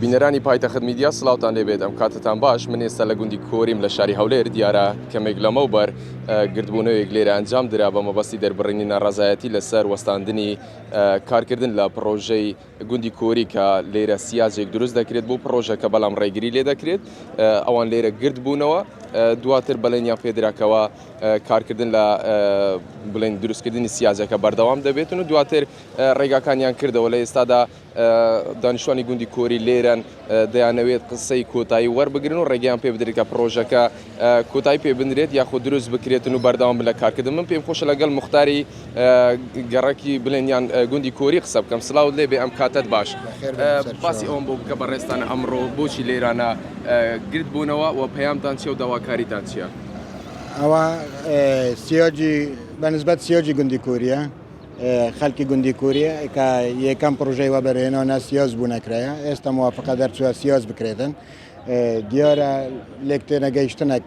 بینەرانی پایتەخت میدیا سڵاوتان لێبێت ئەم کاتتان باش من ئێستا لە گوندی کۆریم لە شاری هەولێر دیارە کەمێک لەمەوبەر گردبوونەوەیەک لێرە ئەنجام درا بە مەبەستی دەربڕینی ناڕەزایەتی لەسەر وەستاندنی کارکردن لە پرۆژەی گوندی کۆری کە لێرە سیاجێک دروست دەکرێت بۆ پرۆژەکە بەڵام ڕێگری لێ دەکرێت ئەوان لێرە گرد بوونەوە دواتر بەڵێنیان پێدراکەوە کارکردن لە بڵێن دروستکردنی سیاجەکە بەردەوام دەبێتن و دواتر ڕێگاکانیان کردەوە لە ئێستادا دانیشتوانی گوندی کۆری لێرەن دەیانەوێت قسەی کۆتایی وەربگرن و ڕێگەیان پێ بدرێت کە پرۆژەکە کۆتایی پێ بنرێت یاخود دروست بکرێتن و بەردەوام لە کارکردن من پێم خۆشە لەگەڵ مختاری گەڕەکی بڵێنیان گوندی کۆری قسە بکەم سلااو لێبێ ئەم کاتت باش باسی ئەوم بۆ بکە بەڕێستانە ئەمڕۆ بۆچی لێرانە گرت بوونەوە و پەیامتان چیە و داواکاریتان چییە؟ ئەوە سیاجی بەنسبەت سیاجی گوندی کۆریە خەڵکی گوندی کۆریە کە یەکەم پرۆژەی وەبەرهێنانە سیاز بوو نەکرایە ئێستا موافقە دەرچووە سیاز بکرێتن دیارە لێک تێنەگەیشتنێک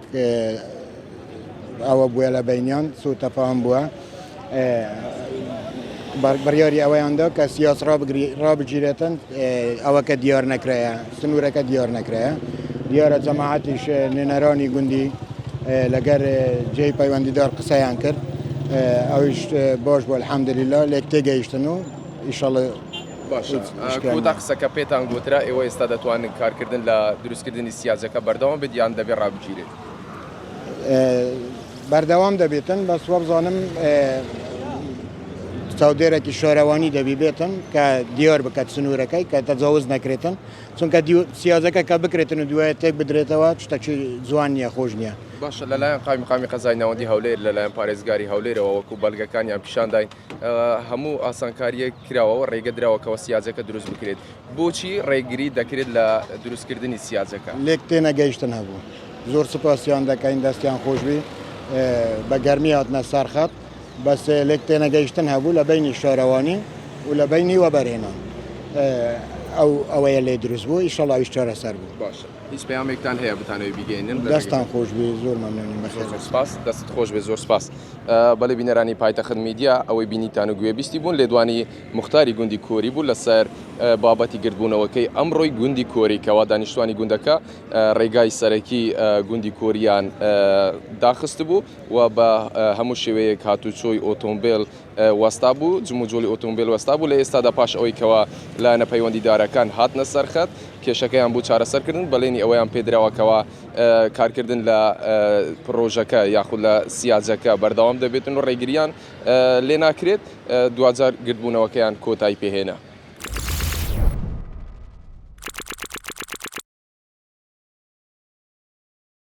ئەوە بووە لە بینیان سوء تەفاهم بووە بڕیاری ئەوەیاندا کە سیاس ڕابگیرێتن ئەوە کە دیار نەکرایە سنوورەکە دیار نەکرایە دیارە جەماعەتیش نوێنەرانی گوندی لەگەر جێی پەیوەندیدار قسەیان کرد ئەویش باش بۆ الحەمدلیلا لێک تێگەیشتن و ئیشەڵێ باشە کۆتا قسەکە پێتان گوترا ئێوە ئێستا دەتوانن کارکردن لە دروستکردنی سیاجەکە بەردەوام بێت یان دەبێت ڕابگیرێت بەردەوام دەبێتن بەس وە بزانم چاودێرێکی شارەوانی دەبی بێتن کە دیار بکات سنوورەکەی کە تەجاوز نەکرێتن چونکە سیاجەکە کە بکرێتن و دوایە تێک بدرێتەوە شتێکی جوان نییە خۆش نییە باشە لەلایەن قامی قەزای ناوەندی هەولێر لەلایەن پارێزگاری هەولێرەوە وەکو بەڵگەکانیان پیشانداین هەموو ئاسانکاریە کراوەوە ڕێگە درراوەکەوە سیاجەکە دروست بکرێت بۆچی ڕێگری دەکرێت لە دروستکردنی سیاجەکە لێک تێنەگەیشتن هەبوو زۆر سوپاسیان دەکەین دەستیان خۆشبی بە گەرمی هاتنە سەرخەت بەس لێک تێنەگەیشتن هەبوو لە بینی شارەوانی و لە بینی وەبەرهێنان ئەوەیە لێ دروست بوو ئیشەڵا ئەویش چارەسەر بوو باشە هیچ پەیامێکتان هەیە بتانەوەی بیگەێنن دەستان خۆشبی زۆر مەمنونی زۆر سپاس دەست خۆش بێ زۆر سپاس بەڵێ بینەرانی پایتەخت میدیا ئەوەی بینیتان و گوێبیستی بوون لێدوانی مختاری گوندی کۆری بوو لەسەر بابەتی گردبوونەوەکەی ئەمڕۆی گوندی کۆری کەوا دانیشتوانی گوندەکە ڕێگای سەرەکی گوندی کۆریان داخست بوو و بە هەموو شێوەیەک هاتوچۆی ئۆتۆمبیل وەستا بوو جموجۆلی ئۆتۆمبیل وەستا بوو لە ئێستادا پاش ئەوەی کەوا لایەنە پەیوەندیدارەکان هاتنە سەرخەت کێشەکەیان بوو چارەسەرکردن بەڵێنی ئەوەیان پێدراوەکەوە کارکردن لە پرۆژەکە یاخود لە سیاجەکە بەردەوام دەبێتن و ڕێگریان لێ ناکرێت دوجار گردبوونەوەکەیان کۆتایی پێهێنا